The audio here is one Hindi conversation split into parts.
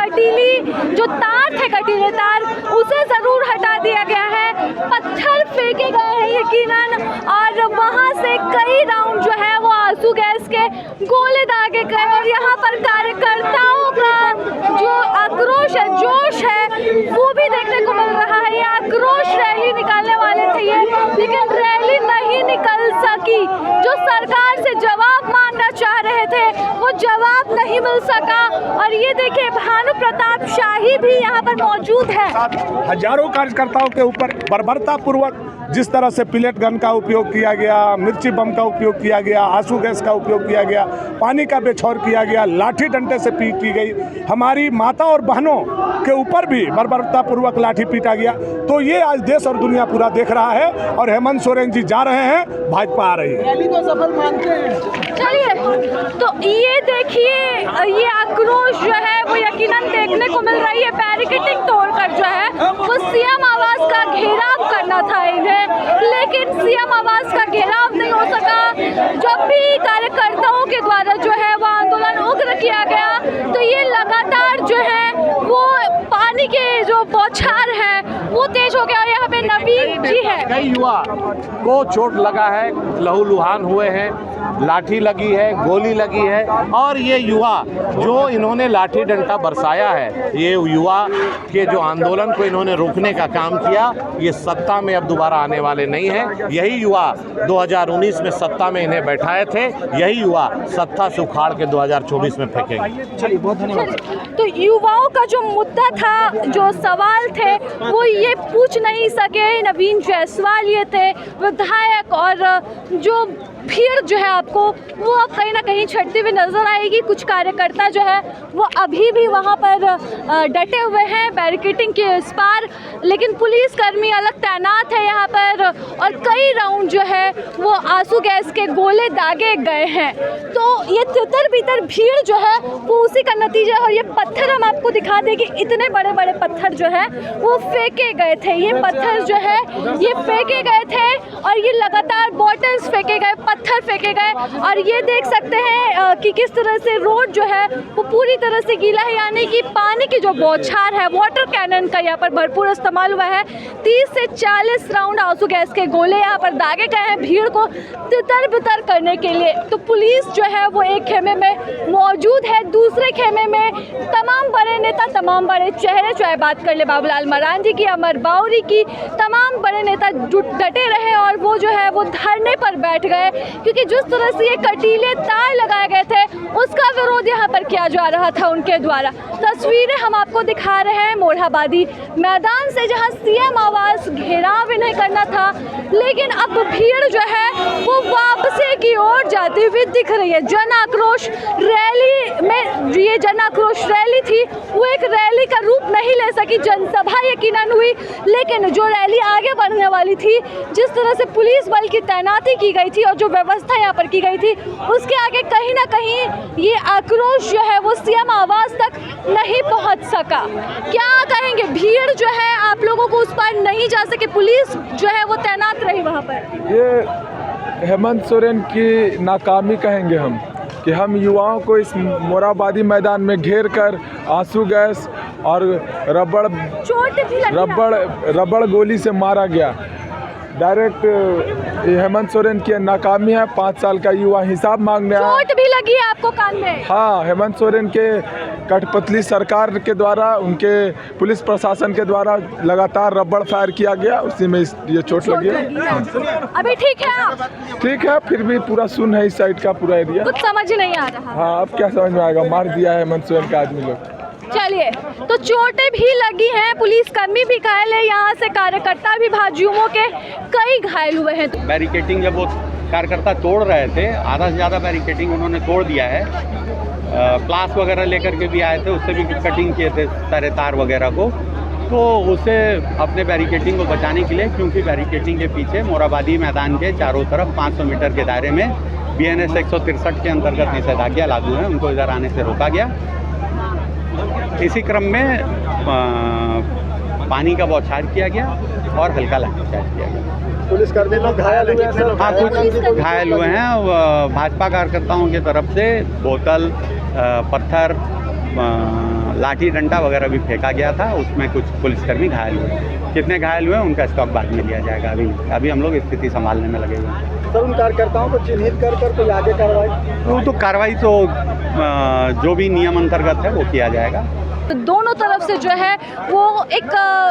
जो तार थे, कटीले तार, उसे ज़रूर हटा दिया गया है। पत्थर फेंके गए हैं यकीनन, और वहाँ से कई राउंड जो है वो आंसू गैस के गोले दागे गए। और यहाँ पर कार्यकर्ताओं का जो आक्रोश है, जोश है, वो भी देखने को मिल रहा है। ये आक्रोश रैली निकालने वाले थे ये, लेकिन रैली नहीं निकल सकी। जो सरकार से जवाब मांगना चाह रहे थे वो जवाब नहीं मिल सका। और ये देखिए भानु प्रताप शाही भी यहाँ पर मौजूद है। हजारों कार्यकर्ताओं के ऊपर बर्बरता पूर्वक जिस तरह से पिलेट गन का उपयोग किया गया, मिर्ची बम का उपयोग किया गया, आंसू गैस का उपयोग किया गया, पानी का बेछौर किया गया, लाठी डंडे से पीट की गई, हमारी माता और बहनों के ऊपर भी बर्बरता पूर्वक लाठी पीटा गया। तो ये आज देश और दुनिया पूरा देख रहा है। और हेमंत सोरेन जी जा रहे हैं, भाजपा आ रही है। रैली को सफल मानते हैं। चलिए, तो ये देखिए, ये आक्रोश जो है वो यकीनन देखने को मिल रही है। बैरिकेडिंग तोड़कर जो है वो सीएम आवास का घेराव करना था इन्हें, लेकिन सीएम आवास का घेराव नहीं हो सका। जब भी कार्यकर्ताओं के द्वारा जो है वो आंदोलन उग्र किया गया, तो ये लगातार जो है वो पानी के जो बौछार है वो तेज हो गया। और यहाँ पे नवीन जी है। कई युवा को चोट लगा है, लहूलुहान हुए हैं, लाठी लगी है, गोली लगी है। और ये युवा जो इन्होंने लाठी डंडा बरसाया है, ये युवा के जो आंदोलन को इन्होंने रोकने का काम किया, ये सत्ता में अब दोबारा आने वाले नहीं हैं। यही युवा 2019 में सत्ता में इन्हें बैठाए थे, यही युवा सत्ता से उखाड़ के 2024 में फेंकेंगे। चलिए, बहुत धन्यवाद। तो युवाओं का जो मुद्दा था, जो सवाल थे, वो ये पूछ नहीं सके। नवीन जायसवाल ये थे विधायक, और जो भीड़ जो है आपको वो अब कहीं ना कहीं छटती हुई नजर आएगी। कुछ कार्यकर्ता जो है वो अभी भी वहाँ पर डटे हुए हैं बैरिकेडिंग के इस पार, लेकिन पुलिसकर्मी अलग तैनात है यहाँ पर, और कई राउंड जो है वो आंसू गैस के गोले दागे गए हैं। तो ये तितर बितर भीड़ जो है वो उसी का नतीजा है। और ये पत्थर हम आपको दिखा दें कि इतने बड़े बड़े पत्थर जो है वो फेंके गए थे। ये पत्थर जो है ये फेंके गए थे, और ये लगातार बॉटल्स फेंके गए, पत्थर फेंके गए। और ये देख सकते हैं कि किस तरह से रोड जो है वो पूरी तरह से गीला है, यानी कि पानी की जो बौछार है, वाटर कैनन का यहाँ पर भरपूर इस्तेमाल हुआ है। 30 से 40 राउंड आंसू गैस के गोले यहाँ पर दागे गए हैं भीड़ को तितर बितर करने के लिए। तो पुलिस जो है वो एक खेमे में मौजूद है, दूसरे खेमे में तमाम बड़े नेता, तमाम बड़े चेहरे, चाहे बात कर ले बाबूलाल मरांडी की, अमर बाउरी की, तमाम बड़े नेता डटे रहे और वो जो है वो धरने पर बैठ गए, क्योंकि जिस तरह से ये कटीले तार लगाए गए थे उसका विरोध यहाँ पर किया जा रहा था उनके द्वारा। तस्वीरें हम आपको दिखा रहे हैं मोरहाबादी मैदान से, जहाँ सीएम आवास घेराव इन्हें करना था, लेकिन अब भीड़ जो है वो वापसी की ओर जाती हुई दिख रही है। जन आक्रोश रैली में, ये जन आक्रोश रैली थी वो एक रैली का रूप नहीं ले सकी, जनसभा यकीनन हुई, लेकिन जो रैली आगे बढ़ने वाली थी, जिस तरह से पुलिस बल की तैनाती की गई थी और जो व्यवस्था यहाँ पर की गई थी, उसके आगे कहीं ना कहीं ये आक्रोश जो है वो सीएम आवास तक नहीं पहुँच सका। क्या कहेंगे, भीड़ जो है आप लोगों को उस पार नहीं जा सके, पुलिस जो है वो तैनात रही वहाँ पर? ये हेमंत सोरेन की नाकामी कहेंगे हम, कि हम युवाओं को इस मोरहाबादी मैदान में घेर कर आंसू गैस और रबड़ गोली से मारा गया। डायरेक्ट हेमंत सोरेन की नाकामी है। 5 साल का युवा हिसाब मांगने आया। चोट भी लगी है आपको कान में? हाँ, हेमंत सोरेन के कठपुतली सरकार के द्वारा, उनके पुलिस प्रशासन के द्वारा लगातार रबड़ फायर किया गया, उसी में ये चोट लगी है। अभी ठीक है आप? ठीक है, फिर भी पूरा सुन है इस साइड का पूरा एरिया। कुछ समझ ही नहीं आ रहा। हाँ, अब क्या समझ में आएगा, मार दिया है हेमंत सोरेन का आदमी लोग। चलिए, तो चोटें भी लगी हैं, पुलिसकर्मी भी घायल है, यहाँ से कार्यकर्ता भी भाजयुमों के कई घायल हुए हैं। बैरिकेडिंग जब वो कार्यकर्ता तोड़ रहे थे, आधा से ज़्यादा बैरिकेडिंग उन्होंने तोड़ दिया है। प्लास वगैरह लेकर के भी आए थे, उससे भी कटिंग किए थे सारे तार वगैरह को, तो उसे अपने बैरिकेडिंग को बचाने के लिए, क्योंकि बैरिकेडिंग के पीछे मोरहाबादी मैदान के चारों तरफ 500 मीटर के दायरे में BNS 163 के अंतर्गत निषेधाज्ञा लागू है, उनको इधर आने से रोका गया। इसी क्रम में पानी का बौछार किया गया और हल्का लाठीचार्ज किया गया। पुलिसकर्मी लोग घायल हुए हैं? हाँ, कुछ घायल हुए हैं। भाजपा कार्यकर्ताओं की तरफ से बोतल, पत्थर, लाठी डंडा वगैरह भी फेंका गया था, उसमें कुछ पुलिसकर्मी घायल हुए। कितने घायल हुए उनका स्टॉक बाद में लिया जाएगा, अभी हम लोग स्थिति संभालने में लगे हुए हैं। सर, उन कार्यकर्ताओं को चिन्हित कर कोई आगे कार्रवाई? तो कार्रवाई तो जो भी नियम अंतर्गत है वो किया जाएगा। तो दोनों तरफ से जो है वो एक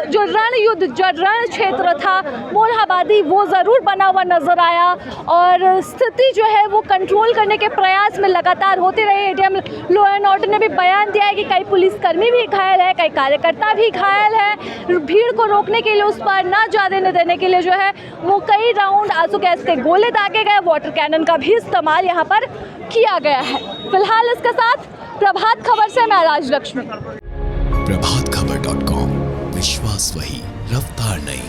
जो रण युद्ध, जो रण क्षेत्र था मोरहाबादी, वो ज़रूर बना हुआ नज़र आया और स्थिति जो है वो कंट्रोल करने के प्रयास में लगातार होते रहे। एडीएम लॉ एंड ऑर्डर ने भी बयान दिया है कि कई पुलिसकर्मी भी घायल है, कई कार्यकर्ता भी घायल है। भीड़ को रोकने के लिए, उस पर ना जाने देने के लिए जो है वो कई राउंड आंसू गैस के गोले दागे गए, वाटर कैनन का भी इस्तेमाल यहाँ पर किया गया है। फिलहाल इसके साथ प्रभात खबर से मैं राजलक्ष्मी। प्रभातखबर.com, विश्वास वही, रफ्तार नहीं।